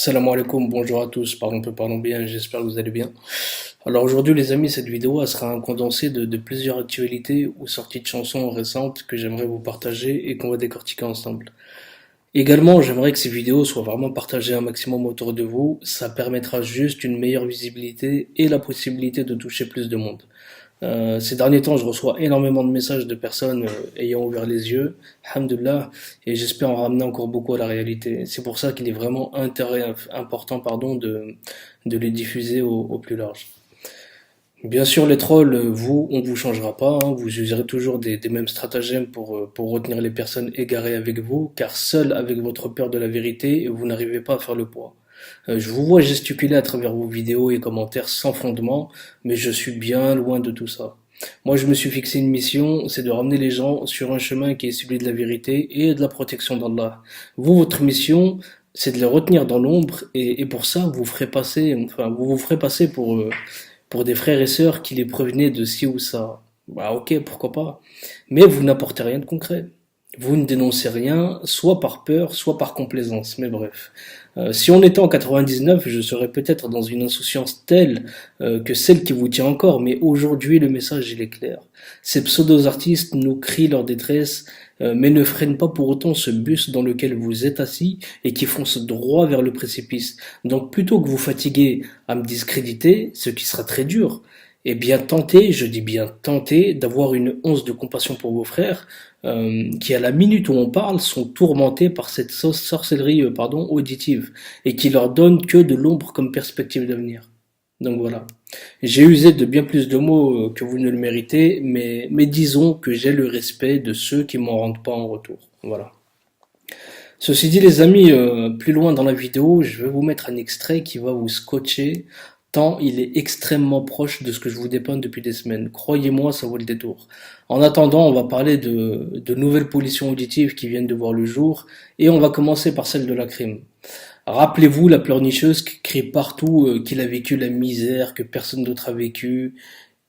Salam alaikum, bonjour à tous, parlons bien, j'espère que vous allez bien. Alors aujourd'hui les amis, cette vidéo elle sera un condensé de plusieurs actualités ou sorties de chansons récentes que j'aimerais vous partager et qu'on va décortiquer ensemble. Également, j'aimerais que ces vidéos soient vraiment partagées un maximum autour de vous, ça permettra juste une meilleure visibilité et la possibilité de toucher plus de monde. Ces derniers temps, je reçois énormément de messages de personnes ayant ouvert les yeux, alhamdoulilah, et j'espère en ramener encore beaucoup à la réalité. C'est pour ça qu'il est vraiment important de les diffuser au plus large. Bien sûr, les trolls, vous, on vous changera pas, hein, vous userez toujours des mêmes stratagèmes pour retenir les personnes égarées avec vous, car seul avec votre peur de la vérité, vous n'arrivez pas à faire le poids. Je vous vois gesticuler à travers vos vidéos et commentaires sans fondement, mais je suis bien loin de tout ça. Moi, je me suis fixé une mission, c'est de ramener les gens sur un chemin qui est celui de la vérité et de la protection d'Allah. Vous, votre mission, c'est de les retenir dans l'ombre et pour ça, vous vous ferez passer pour des frères et sœurs qui les prévenaient de ci ou ça. Bah ok, pourquoi pas. Mais vous n'apportez rien de concret. Vous ne dénoncez rien, soit par peur, soit par complaisance, mais bref. Si on était en 99, je serais peut-être dans une insouciance telle que celle qui vous tient encore, mais aujourd'hui le message il est clair. Ces pseudo-artistes nous crient leur détresse, mais ne freinent pas pour autant ce bus dans lequel vous êtes assis et qui fonce droit vers le précipice. Donc plutôt que vous fatiguer à me discréditer, ce qui sera très dur, et bien tenter, je dis bien tenter, d'avoir une once de compassion pour vos frères, qui à la minute où on parle sont tourmentés par cette sorcellerie auditive, et qui leur donne que de l'ombre comme perspective d'avenir. Donc voilà. J'ai usé de bien plus de mots que vous ne le méritez, mais disons que j'ai le respect de ceux qui m'en rendent pas en retour. Voilà. Ceci dit les amis, plus loin dans la vidéo, je vais vous mettre un extrait qui va vous scotcher tant il est extrêmement proche de ce que je vous dépeins depuis des semaines. Croyez-moi, ça vaut le détour. En attendant, on va parler de nouvelles pollutions auditives qui viennent de voir le jour, et on va commencer par celle de la crime. Rappelez-vous la pleurnicheuse qui crie partout qu'il a vécu la misère que personne d'autre a vécu.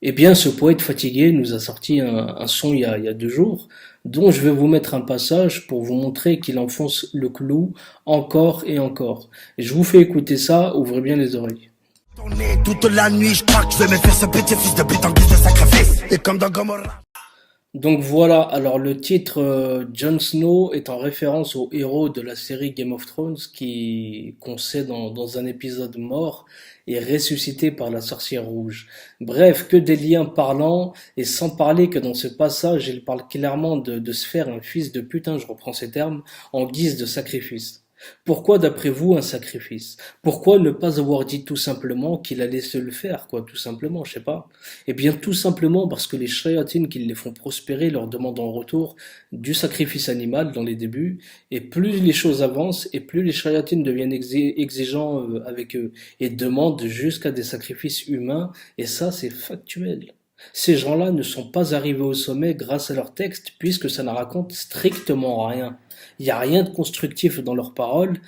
Eh bien, ce poète fatigué nous a sorti un son il y a 2 jours, dont je vais vous mettre un passage pour vous montrer qu'il enfonce le clou encore et encore. Et je vous fais écouter ça, ouvrez bien les oreilles. Tourner toute la nuit, je crois que je vais me faire ce petit fils de pute en guise de sacrifice. Et comme dans Gomorrah. Donc voilà, alors le titre Jon Snow est en référence au héros de la série Game of Thrones qu'on sait dans un épisode mort et ressuscité par la sorcière rouge. Bref, que des liens parlants, et sans parler que dans ce passage, il parle clairement de se faire un fils de putain, je reprends ces termes, en guise de sacrifice. Pourquoi d'après vous un sacrifice? Pourquoi ne pas avoir dit tout simplement qu'il allait se le faire, quoi, tout simplement, je sais pas. Eh bien tout simplement parce que les shayatines qui les font prospérer leur demandent en retour du sacrifice animal dans les débuts, et plus les choses avancent, et plus les shayatines deviennent exigeants avec eux, et demandent jusqu'à des sacrifices humains, et ça c'est factuel. Ces gens-là ne sont pas arrivés au sommet grâce à leurs textes, puisque ça ne raconte strictement rien. Il n'y a rien de constructif dans leurs paroles,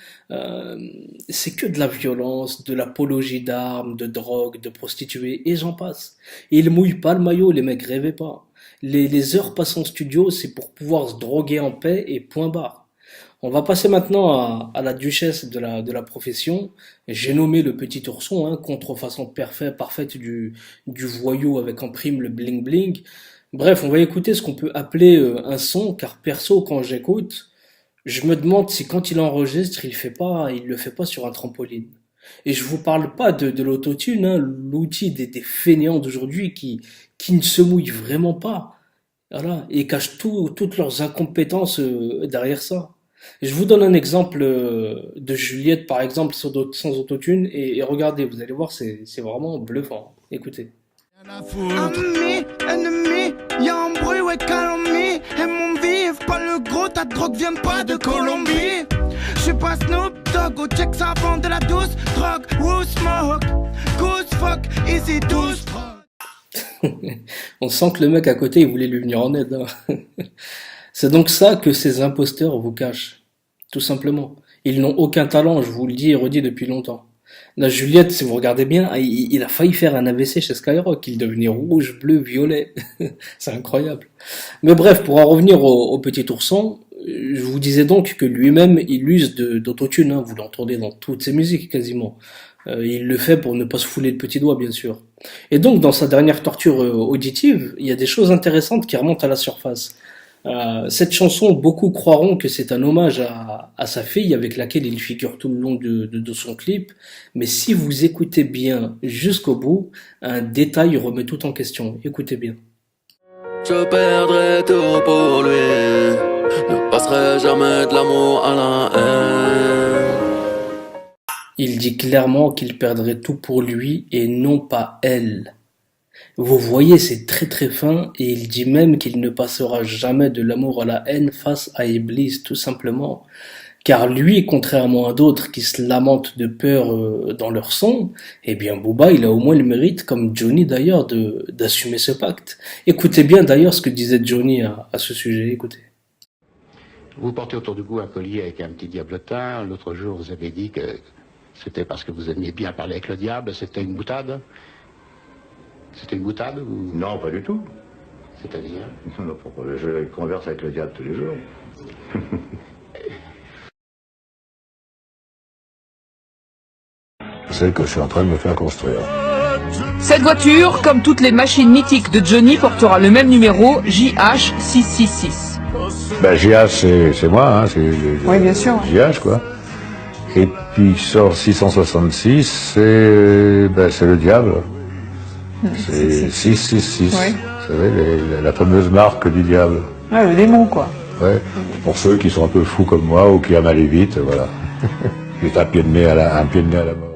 c'est que de la violence, de l'apologie d'armes, de drogue, de prostituées, et j'en passe. Et ils mouillent pas le maillot, les mecs rêvaient pas. Les heures passées en studio, c'est pour pouvoir se droguer en paix et point barre. On va passer maintenant à la duchesse de la profession. J'ai nommé le petit ourson, hein, contrefaçon parfaite du voyou avec en prime le bling bling. Bref, on va écouter ce qu'on peut appeler un son, car perso, quand j'écoute, je me demande si quand il enregistre, il le fait pas sur un trampoline. Et je vous parle pas de l'autotune, hein, l'outil des fainéants d'aujourd'hui qui ne se mouillent vraiment pas. Voilà, et cachent toutes leurs incompétences derrière ça. Je vous donne un exemple de Juliette, par exemple, sans autotune, et regardez, vous allez voir, c'est vraiment bluffant. Écoutez. Rien à foutre. Ami, ennemi, y'a un bruit, ouais, calomnie. Et mon vivre, pas le gros, ta drogue vient pas de Colombie. J'suis pas Snoop Dogg, au check ça vend de la douce drogue. Who smoke, goose fuck, easy douce drogue. On sent que le mec à côté, il voulait lui venir en aide, hein. C'est donc ça que ces imposteurs vous cachent, tout simplement. Ils n'ont aucun talent, je vous le dis et redis depuis longtemps. La Juliette, si vous regardez bien, il a failli faire un AVC chez Skyrock, il devenait rouge, bleu, violet. C'est incroyable. Mais bref, pour en revenir au petit ourson, Je vous disais donc que lui-même, il use d'autotune, hein, vous l'entendez dans toutes ses musiques quasiment. Il le fait pour ne pas se fouler le petit doigt, bien sûr. Et donc, dans sa dernière torture auditive, il y a des choses intéressantes qui remontent à la surface. Cette chanson, beaucoup croiront que c'est un hommage à sa fille avec laquelle il figure tout le long de son clip, mais si vous écoutez bien jusqu'au bout, un détail remet tout en question. Écoutez bien. Je perdrai tout pour lui, ne passerai jamais de l'amour à la haine. Il dit clairement qu'il perdrait tout pour lui et non pas elle. Vous voyez, c'est très très fin et il dit même qu'il ne passera jamais de l'amour à la haine face à Iblis, tout simplement. Car lui, contrairement à d'autres qui se lamentent de peur dans leur son, eh bien Booba, il a au moins le mérite, comme Johnny d'ailleurs, d'assumer ce pacte. Écoutez bien d'ailleurs ce que disait Johnny à ce sujet, écoutez. Vous portez autour du cou un collier avec un petit diablotin. L'autre jour, vous avez dit que c'était parce que vous aimiez bien parler avec le diable. C'était une boutade? C'était une boutade ou... Non, pas du tout. C'est-à-dire? Non, pourquoi je converse avec le diable tous les jours. C'est que je suis en train de me faire construire. Cette voiture, comme toutes les machines mythiques de Johnny, portera le même numéro, JH666. Ben, JH, c'est moi, hein, Oui, bien sûr. JH, quoi. Et puis sort 666, c'est le diable. C'est 666. Oui. Vous savez, la fameuse marque du diable. Ouais, le démon, quoi. Ouais. Pour ceux qui sont un peu fous comme moi ou qui aiment aller vite, voilà. Juste un pied de nez à la mort.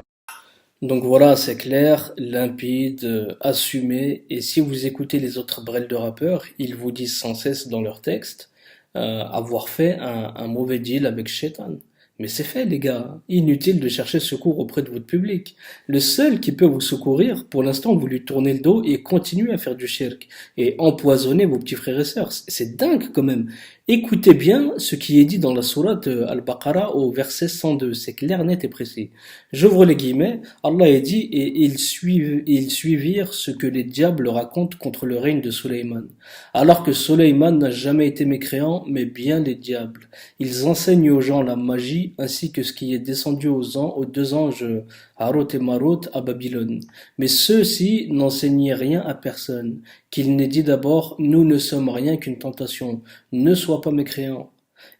Donc voilà, c'est clair, limpide, assumé, et si vous écoutez les autres brels de rappeurs, ils vous disent sans cesse dans leurs textes avoir fait un mauvais deal avec Shaitan. Mais c'est fait, les gars. Inutile de chercher secours auprès de votre public. Le seul qui peut vous secourir, pour l'instant, vous lui tournez le dos et continuez à faire du shirk et empoisonner vos petits frères et sœurs. C'est dingue quand même. Écoutez bien ce qui est dit dans la sourate Al-Baqarah au verset 102. C'est clair, net et précis. J'ouvre les guillemets. Allah a dit et ils suivirent ce que les diables racontent contre le règne de Sulayman. Alors que Sulayman n'a jamais été mécréant, mais bien les diables. Ils enseignent aux gens la magie ainsi que ce qui est descendu aux deux anges Harut et Marut à Babylone. Mais ceux-ci n'enseignaient rien à personne. Qu'il n'ait dit d'abord, nous ne sommes rien qu'une tentation. Ne sois pas mécréant.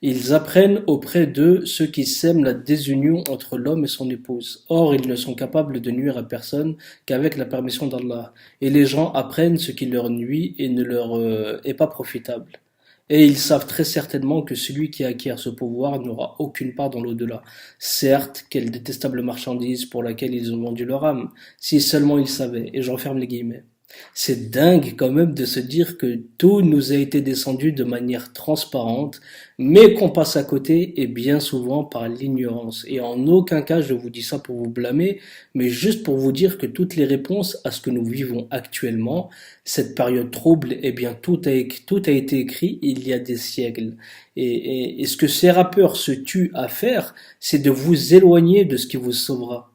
Ils apprennent auprès d'eux ceux qui sèment la désunion entre l'homme et son épouse. Or, ils ne sont capables de nuire à personne qu'avec la permission d'Allah. Et les gens apprennent ce qui leur nuit et ne leur est pas profitable. Et ils savent très certainement que celui qui acquiert ce pouvoir n'aura aucune part dans l'au-delà. Certes, quelle détestable marchandise pour laquelle ils ont vendu leur âme, si seulement ils savaient, et j'en ferme les guillemets. C'est dingue quand même de se dire que tout nous a été descendu de manière transparente, mais qu'on passe à côté et bien souvent par l'ignorance. Et en aucun cas je vous dis ça pour vous blâmer, mais juste pour vous dire que toutes les réponses à ce que nous vivons actuellement, cette période trouble, eh bien tout a été écrit il y a des siècles. Et ce que ces rappeurs se tuent à faire, c'est de vous éloigner de ce qui vous sauvera.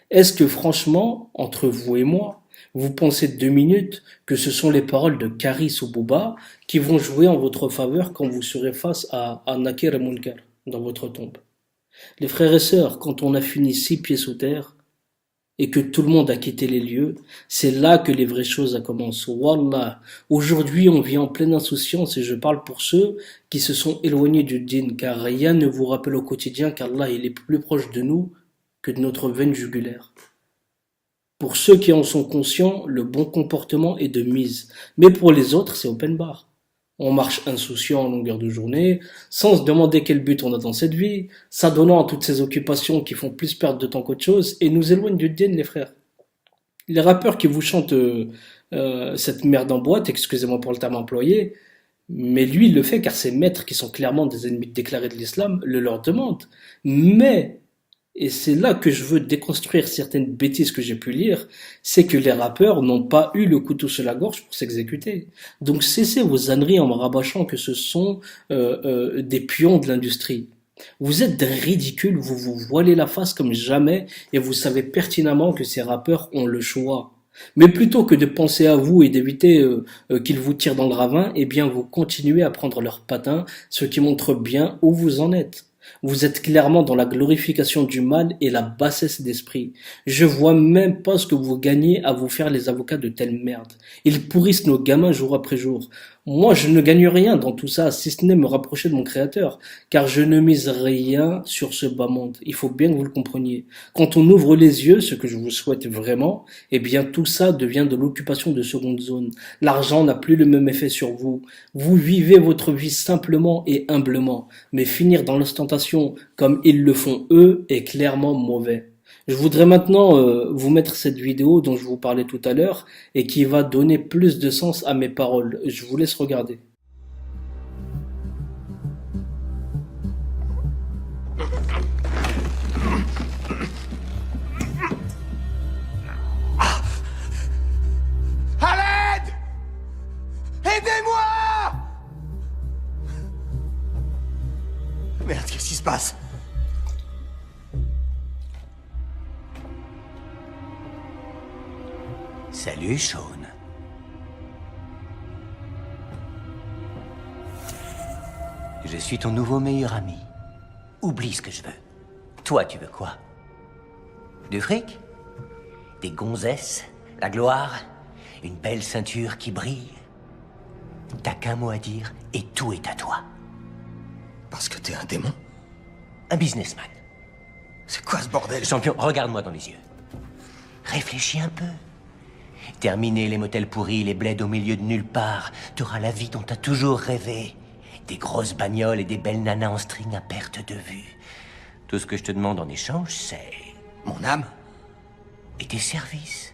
Est-ce que franchement, entre vous et moi, vous pensez 2 minutes que ce sont les paroles de Karis ou Booba qui vont jouer en votre faveur quand vous serez face à Nakir et Munkar dans votre tombe? Les frères et sœurs, quand on a fini 6 pieds sous terre et que tout le monde a quitté les lieux, c'est là que les vraies choses commencent. Wallah, aujourd'hui on vit en pleine insouciance et je parle pour ceux qui se sont éloignés du dîn, car rien ne vous rappelle au quotidien qu'Allah il est plus proche de nous que de notre veine jugulaire. Pour ceux qui en sont conscients, le bon comportement est de mise. Mais pour les autres, c'est open bar. On marche insouciant en longueur de journée, sans se demander quel but on a dans cette vie, s'adonnant à toutes ces occupations qui font plus perdre de temps qu'autre chose, et nous éloignent du dîn, les frères. Les rappeurs qui vous chantent cette merde en boîte, excusez-moi pour le terme employé, mais lui, il le fait car ses maîtres, qui sont clairement des ennemis déclarés de l'islam, le leur demandent. Mais... et c'est là que je veux déconstruire certaines bêtises que j'ai pu lire, c'est que les rappeurs n'ont pas eu le couteau sur la gorge pour s'exécuter. Donc cessez vos âneries en me rabâchant que ce sont des pions de l'industrie. Vous êtes d'un ridicule, vous vous voilez la face comme jamais et vous savez pertinemment que ces rappeurs ont le choix. Mais plutôt que de penser à vous et d'éviter qu'ils vous tirent dans le ravin, eh bien vous continuez à prendre leur patin, ce qui montre bien où vous en êtes. Vous êtes clairement dans la glorification du mal et la bassesse d'esprit. Je vois même pas ce que vous gagnez à vous faire les avocats de telle merde. Ils pourrissent nos gamins jour après jour. Moi, je ne gagne rien dans tout ça, si ce n'est me rapprocher de mon créateur, car je ne mise rien sur ce bas monde. Il faut bien que vous le compreniez. Quand on ouvre les yeux, ce que je vous souhaite vraiment, eh bien tout ça devient de l'occupation de seconde zone. L'argent n'a plus le même effet sur vous. Vous vivez votre vie simplement et humblement, mais finir dans l'ostentation comme ils le font eux est clairement mauvais. Je voudrais maintenant vous mettre cette vidéo dont je vous parlais tout à l'heure et qui va donner plus de sens à mes paroles. Je vous laisse regarder. À l'aide! Aidez-moi! Merde, qu'est-ce qui se passe? Salut, Sean. Je suis ton nouveau meilleur ami. Oublie ce que je veux. Toi, tu veux quoi? Du fric? Des gonzesses? La gloire? Une belle ceinture qui brille? T'as qu'un mot à dire et tout est à toi. Parce que t'es un démon? Un businessman. C'est quoi ce bordel? Champion, regarde-moi dans les yeux. Réfléchis un peu. Terminer les motels pourris, les bleds au milieu de nulle part. T'auras la vie dont t'as toujours rêvé. Des grosses bagnoles et des belles nanas en string à perte de vue. Tout ce que je te demande en échange, c'est... mon âme et tes services.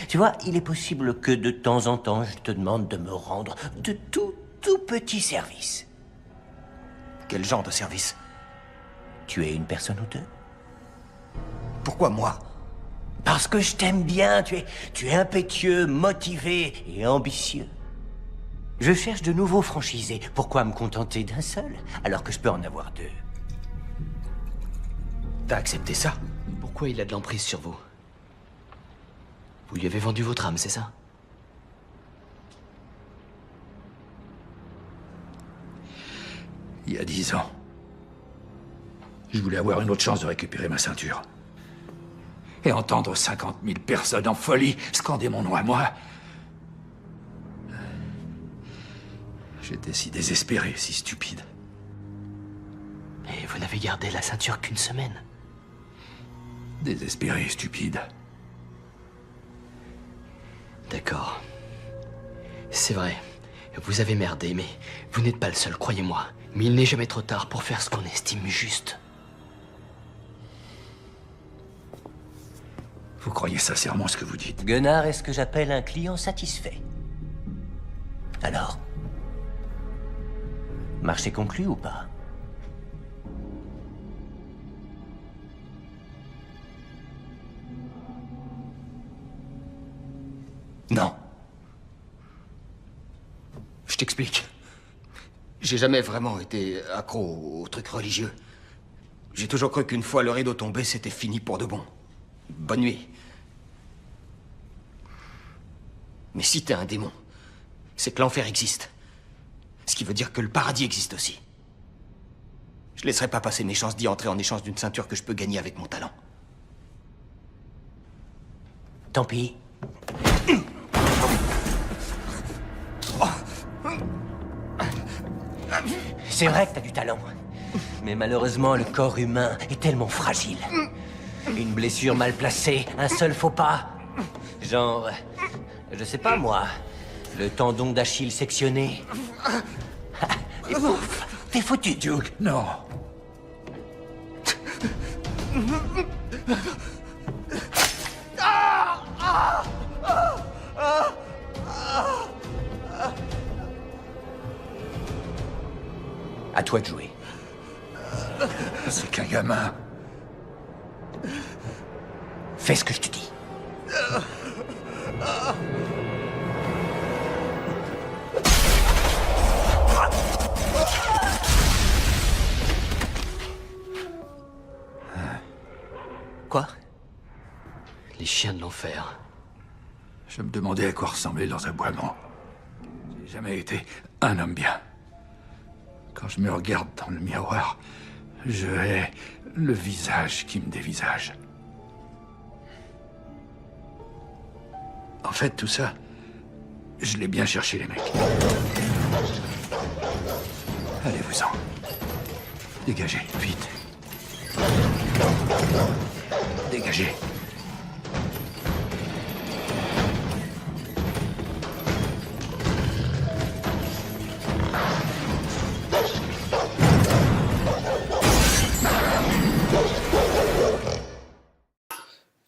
Tu vois, il est possible que de temps en temps, je te demande de me rendre de tout petits services. Quel genre de service? Tu es une personne ou deux? Pourquoi moi? Parce que je t'aime bien, tu es impétueux, motivé et ambitieux. Je cherche de nouveaux franchisés. Pourquoi me contenter d'un seul, alors que je peux en avoir deux? T'as accepté ça? Pourquoi il a de l'emprise sur vous? Vous lui avez vendu votre âme, c'est ça? Il y a 10 ans, je voulais avoir une autre chance de récupérer ma ceinture. Et entendre 50 000 personnes en folie scander mon nom à moi. J'étais si désespéré, si stupide. Et vous n'avez gardé la ceinture qu'une semaine. Désespéré, stupide. D'accord. C'est vrai. Vous avez merdé, mais vous n'êtes pas le seul, croyez-moi. Mais il n'est jamais trop tard pour faire ce qu'on estime juste. Vous croyez sincèrement ce que vous dites? Gunnar est ce que j'appelle un client satisfait. Alors, marché conclu ou pas? Non. Je t'explique. J'ai jamais vraiment été accro aux trucs religieux. J'ai toujours cru qu'une fois le rideau tombé, c'était fini pour de bon. Bonne nuit. Mais si t'es un démon, c'est que l'enfer existe. Ce qui veut dire que le paradis existe aussi. Je laisserai pas passer mes chances d'y entrer en échange d'une ceinture que je peux gagner avec mon talent. Tant pis. C'est vrai que t'as du talent. Mais malheureusement, le corps humain est tellement fragile. Une blessure mal placée, un seul faux pas. Genre, je sais pas moi, le tendon d'Achille sectionné. Et pouf, t'es foutu, Duke. Non. À toi de jouer. C'est qu'un gamin. Fais ce que je te dis. Quoi? Les chiens de l'enfer. Je me demandais à quoi ressemblaient leurs aboiements. J'ai jamais été un homme bien. Quand je me regarde dans le miroir, je hais le visage qui me dévisage. En fait, tout ça, je l'ai bien cherché, les mecs. Allez-vous-en. Dégagez, vite. Dégagez.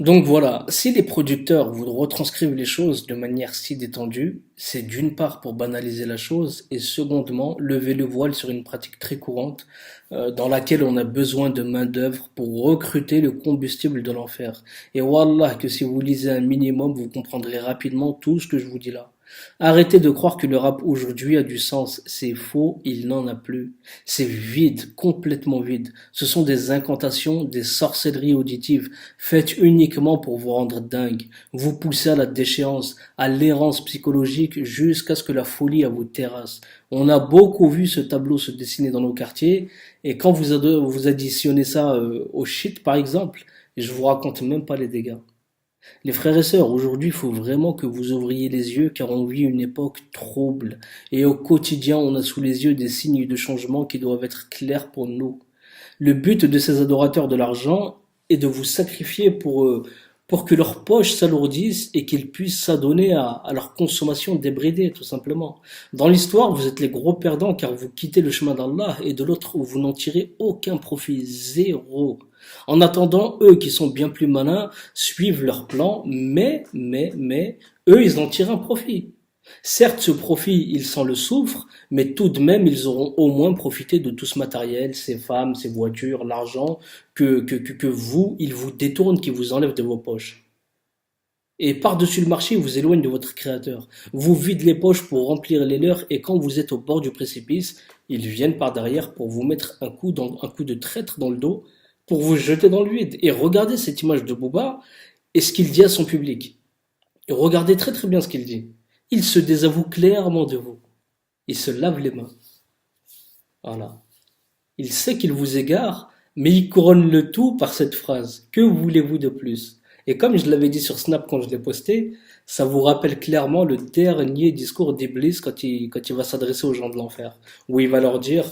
Donc voilà, si les producteurs vous retranscrivent les choses de manière si détendue, c'est d'une part pour banaliser la chose et secondement lever le voile sur une pratique très courante dans laquelle on a besoin de main-d'œuvre pour recruter le combustible de l'enfer. Et wallah que si vous lisez un minimum, vous comprendrez rapidement tout ce que je vous dis là. Arrêtez de croire que le rap aujourd'hui a du sens, c'est faux, il n'en a plus. C'est vide, complètement vide. Ce sont des incantations, des sorcelleries auditives, faites uniquement pour vous rendre dingue, vous pousser à la déchéance, à l'errance psychologique jusqu'à ce que la folie à vous terrasse. On a beaucoup vu ce tableau se dessiner dans nos quartiers, et quand vous additionnez ça au shit par exemple, je vous raconte même pas les dégâts. Les frères et sœurs, aujourd'hui, il faut vraiment que vous ouvriez les yeux car on vit une époque trouble et au quotidien, on a sous les yeux des signes de changement qui doivent être clairs pour nous. Le but de ces adorateurs de l'argent est de vous sacrifier pour que leurs poches s'alourdissent et qu'ils puissent s'adonner à leur consommation débridée, tout simplement. Dans l'histoire, vous êtes les gros perdants car vous quittez le chemin d'Allah et de l'autre, vous n'en tirez aucun profit, zéro. En attendant, eux qui sont bien plus malins suivent leur plan, mais, eux ils en tirent un profit. Certes, ce profit, ils s'en le souffrent, mais tout de même, ils auront au moins profité de tout ce matériel, ces femmes, ces voitures, l'argent, que vous, ils vous détournent, qu'ils vous enlèvent de vos poches. Et par-dessus le marché, ils vous éloignent de votre créateur. Vous vident les poches pour remplir les leurs, et quand vous êtes au bord du précipice, ils viennent par derrière pour vous mettre un coup de traître dans le dos, pour vous jeter dans le vide. Et regardez cette image de Booba et ce qu'il dit à son public. Et regardez très très bien ce qu'il dit. Il se désavoue clairement de vous. Il se lave les mains. Voilà. Il sait qu'il vous égare, mais il couronne le tout par cette phrase. Que voulez-vous de plus? Et comme je l'avais dit sur Snap quand je l'ai posté, ça vous rappelle clairement le dernier discours d'Iblis quand il va s'adresser aux gens de l'enfer. Où il va leur dire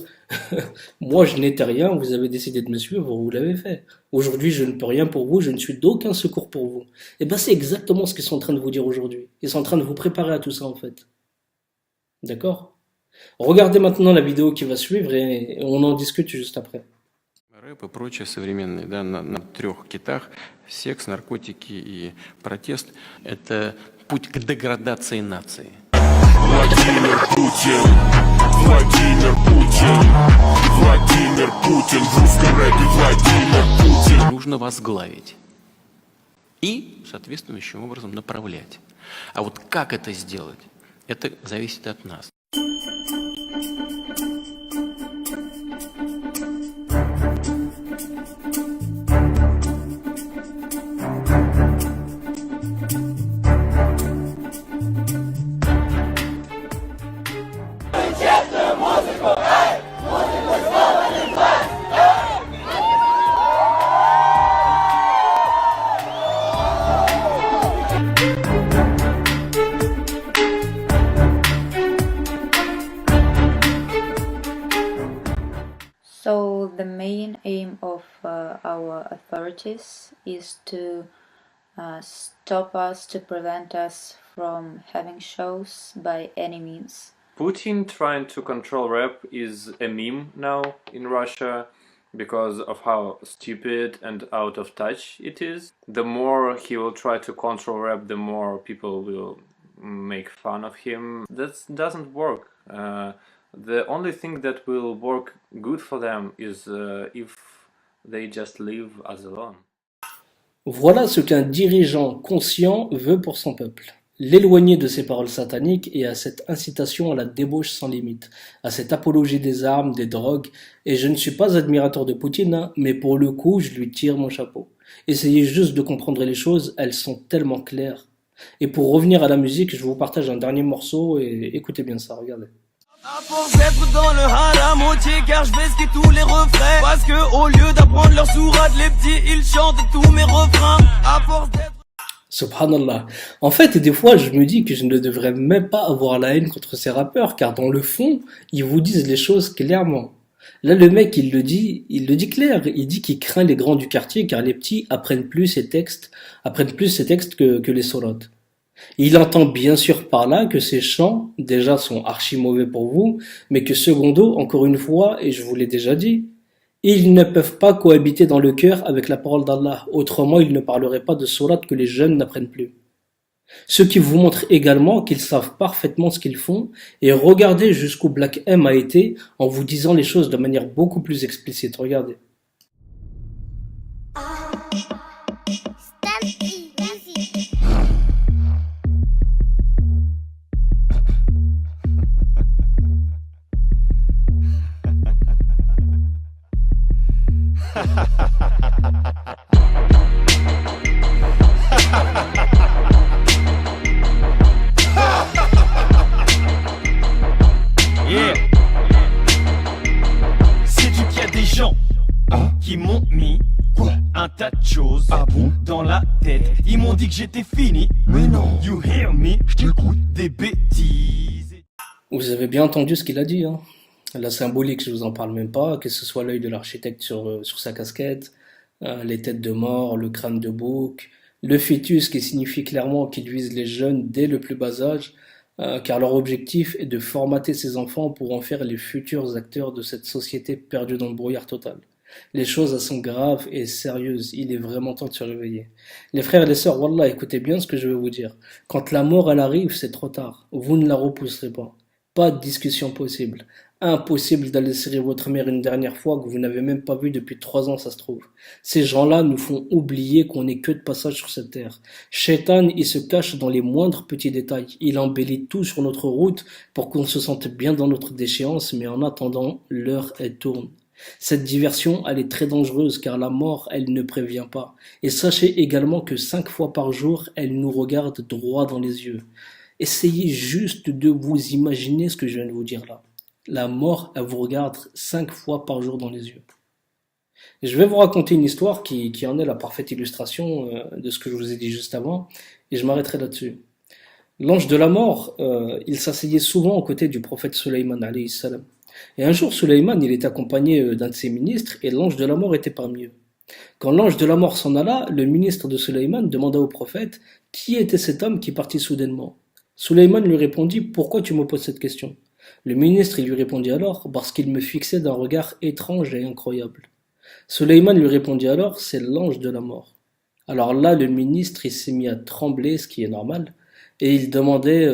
« Moi je n'étais rien, vous avez décidé de me suivre, vous l'avez fait. Aujourd'hui je ne peux rien pour vous, je ne suis d'aucun secours pour vous. » Et ben c'est exactement ce qu'ils sont en train de vous dire aujourd'hui. Ils sont en train de vous préparer à tout ça en fait. D'accord? Regardez maintenant la vidéo qui va suivre et on en discute juste après. Рэп и прочее современное, да, на трех китах: секс, наркотики и протест – это путь к деградации нации. Владимир Путин, Владимир Путин, Владимир Путин, в русском рэпе Владимир Путин. Нужно возглавить и соответствующим образом направлять. А вот как это сделать, это зависит от нас. So the main aim of our authorities is to stop us, to prevent us from having shows by any means. Putin trying to control rap is a meme now in Russia because of how stupid and out of touch it is. The more he will try to control rap, the more people will make fun of him. That doesn't work. The only thing that will work good for them is if they just leave us alone. Voilà ce qu'un dirigeant conscient veut pour son peuple. L'éloigner de ces paroles sataniques et à cette incitation à la débauche sans limite, à cette apologie des armes, des drogues. Et je ne suis pas admirateur de Poutine, hein, mais pour le coup, je lui tire mon chapeau. Essayez juste de comprendre les choses, elles sont tellement claires. Et pour revenir à la musique, je vous partage un dernier morceau et écoutez bien ça, regardez. À force d'être dans le haram entier, car je vais skier tous les refrains. Parce que au lieu d'apprendre leur sourate, les petits ils chantent tous mes refrains. À force d'être... Subhanallah. En fait, des fois, je me dis que je ne devrais même pas avoir la haine contre ces rappeurs, car dans le fond, ils vous disent les choses clairement. Là, le mec, il le dit clair. Il dit qu'il craint les grands du quartier, car les petits apprennent plus ces textes que les sourates. Il entend bien sûr par là que ces chants, déjà, sont archi mauvais pour vous, mais que secondo, encore une fois, et je vous l'ai déjà dit, ils ne peuvent pas cohabiter dans le cœur avec la parole d'Allah, autrement ils ne parleraient pas de sourates que les jeunes n'apprennent plus. Ce qui vous montre également qu'ils savent parfaitement ce qu'ils font, et regardez jusqu'où Black M a été en vous disant les choses de manière beaucoup plus explicite, regardez. Yeah. Sais-tu qu'il y a des gens qui m'ont mis un tas de choses dans la tête. Ils m'ont dit que j'étais fini. Mais non. You hear me? Je t'écoute. Des bêtises. Vous avez bien entendu ce qu'il a dit, hein. La symbolique, je vous en parle même pas, que ce soit l'œil de l'architecte sur sa casquette, les têtes de mort, le crâne de bouc, le fœtus qui signifie clairement qu'il vise les jeunes dès le plus bas âge, car leur objectif est de formater ces enfants pour en faire les futurs acteurs de cette société perdue dans le brouillard total. Les choses elles sont graves et sérieuses, il est vraiment temps de se réveiller. Les frères et les sœurs, wallah, écoutez bien ce que je vais vous dire. Quand la mort elle arrive, c'est trop tard, vous ne la repousserez pas. Pas de discussion possible. Impossible d'aller serrer votre mère une dernière fois que vous n'avez même pas vue depuis 3 ans, ça se trouve. Ces gens-là nous font oublier qu'on n'est que de passage sur cette terre. Shaitan, il se cache dans les moindres petits détails. Il embellit tout sur notre route pour qu'on se sente bien dans notre déchéance, mais en attendant, l'heure, elle tourne. Cette diversion, elle est très dangereuse car la mort, elle ne prévient pas. Et sachez également que 5 fois par jour, elle nous regarde droit dans les yeux. Essayez juste de vous imaginer ce que je viens de vous dire là. La mort, elle vous regarde 5 fois par jour dans les yeux. Et je vais vous raconter une histoire qui en est la parfaite illustration de ce que je vous ai dit juste avant, et je m'arrêterai là-dessus. L'ange de la mort, il s'asseyait souvent aux côtés du prophète Sulayman alayhi salam. Et un jour, Sulayman, il était accompagné d'un de ses ministres, et l'ange de la mort était parmi eux. Quand l'ange de la mort s'en alla, le ministre de Sulayman demanda au prophète qui était cet homme qui partit soudainement. Sulayman lui répondit « Pourquoi tu me poses cette question ?» Le ministre il lui répondit alors « Parce qu'il me fixait d'un regard étrange et incroyable. » Sulayman lui répondit alors « C'est l'ange de la mort. » Alors là, le ministre il s'est mis à trembler, ce qui est normal, et il demandait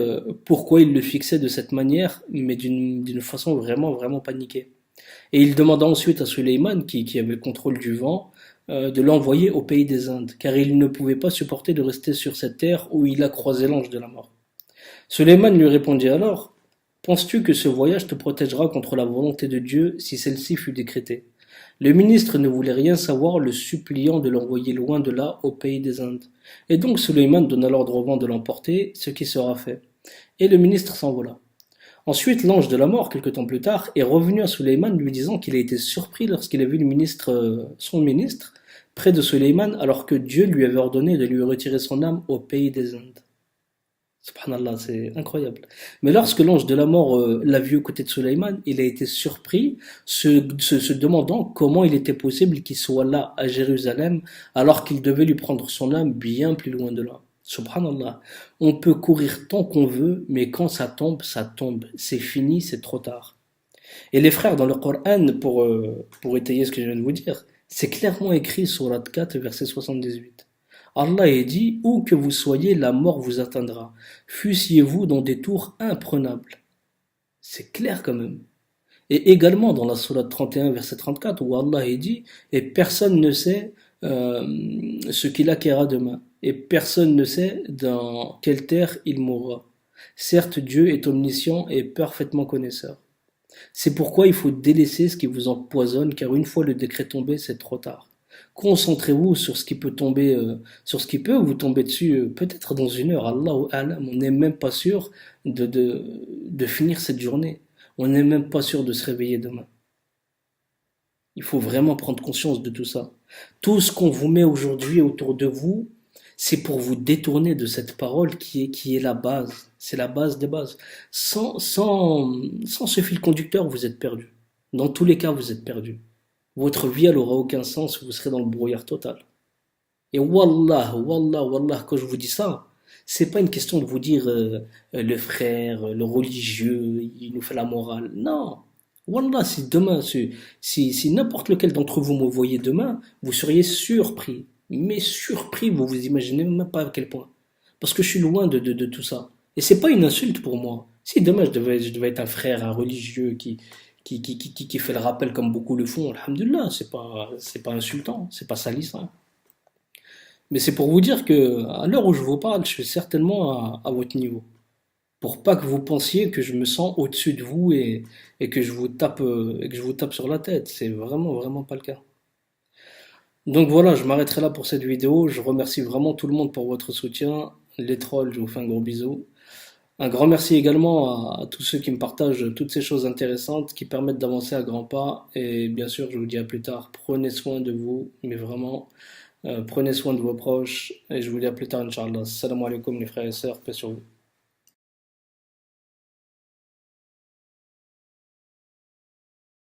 pourquoi il le fixait de cette manière, mais d'une façon vraiment paniquée. Et il demanda ensuite à Sulayman, qui avait le contrôle du vent, de l'envoyer au pays des Indes, car il ne pouvait pas supporter de rester sur cette terre où il a croisé l'ange de la mort. Sulayman lui répondit alors « Penses-tu que ce voyage te protégera contre la volonté de Dieu si celle-ci fut décrétée ?» Le ministre ne voulait rien savoir, le suppliant de l'envoyer loin de là au pays des Indes. Et donc Sulayman donna l'ordre au vent de l'emporter, ce qui sera fait. Et le ministre s'envola. Ensuite, l'ange de la mort, quelque temps plus tard, est revenu à Sulayman lui disant qu'il a été surpris lorsqu'il a vu son ministre près de Sulayman alors que Dieu lui avait ordonné de lui retirer son âme au pays des Indes. Subhanallah, c'est incroyable. Mais lorsque l'ange de la mort l'a vu aux côtés de Sulayman, il a été surpris, se demandant comment il était possible qu'il soit là, à Jérusalem, alors qu'il devait lui prendre son âme bien plus loin de là. Subhanallah. On peut courir tant qu'on veut, mais quand ça tombe, ça tombe. C'est fini, c'est trop tard. Et les frères, dans le Coran, pour étayer ce que je viens de vous dire, c'est clairement écrit sur Sourate 4, verset 78. Allah est dit, où que vous soyez, la mort vous atteindra. Fussiez-vous dans des tours imprenables. C'est clair quand même. Et également dans la Sourate 31, verset 34, où Allah est dit, et personne ne sait ce qu'il acquérera demain. Et personne ne sait dans quelle terre il mourra. Certes, Dieu est omniscient et parfaitement connaisseur. C'est pourquoi il faut délaisser ce qui vous empoisonne, car une fois le décret tombé, c'est trop tard. Concentrez-vous sur ce qui peut tomber, sur ce qui peut vous tomber dessus, peut-être dans une heure. Allahu A'lam, on n'est même pas sûr de finir cette journée. On n'est même pas sûr de se réveiller demain. Il faut vraiment prendre conscience de tout ça. Tout ce qu'on vous met aujourd'hui autour de vous, c'est pour vous détourner de cette parole qui est la base. C'est la base des bases. Sans ce fil conducteur, vous êtes perdu. Dans tous les cas, vous êtes perdu. Votre vie, elle aura aucun sens, vous serez dans le brouillard total. Et wallah, wallah, wallah, quand je vous dis ça, c'est pas une question de vous dire le frère, le religieux, il nous fait la morale. Non. Wallah, si demain, si n'importe lequel d'entre vous me voyez demain, vous seriez surpris. Mais surpris, vous vous imaginez même pas à quel point. Parce que je suis loin de tout ça. Et c'est pas une insulte pour moi. Si demain je devais être un frère, un religieux qui fait le rappel comme beaucoup le font, alhamdoulilah, c'est pas insultant, c'est pas salissant. Mais c'est pour vous dire que, à l'heure où je vous parle, je suis certainement à votre niveau. Pour pas que vous pensiez que je me sens au-dessus de vous et que je vous tape sur la tête. C'est vraiment, vraiment pas le cas. Donc voilà, je m'arrêterai là pour cette vidéo. Je remercie vraiment tout le monde pour votre soutien. Les trolls, je vous fais un gros bisou. Un grand merci également à tous ceux qui me partagent toutes ces choses intéressantes qui permettent d'avancer à grands pas. Et bien sûr, je vous dis à plus tard. Prenez soin de vous, mais vraiment, prenez soin de vos proches. Et je vous dis à plus tard, Inch'Allah. Salam alaikum les frères et sœurs, paix sur vous.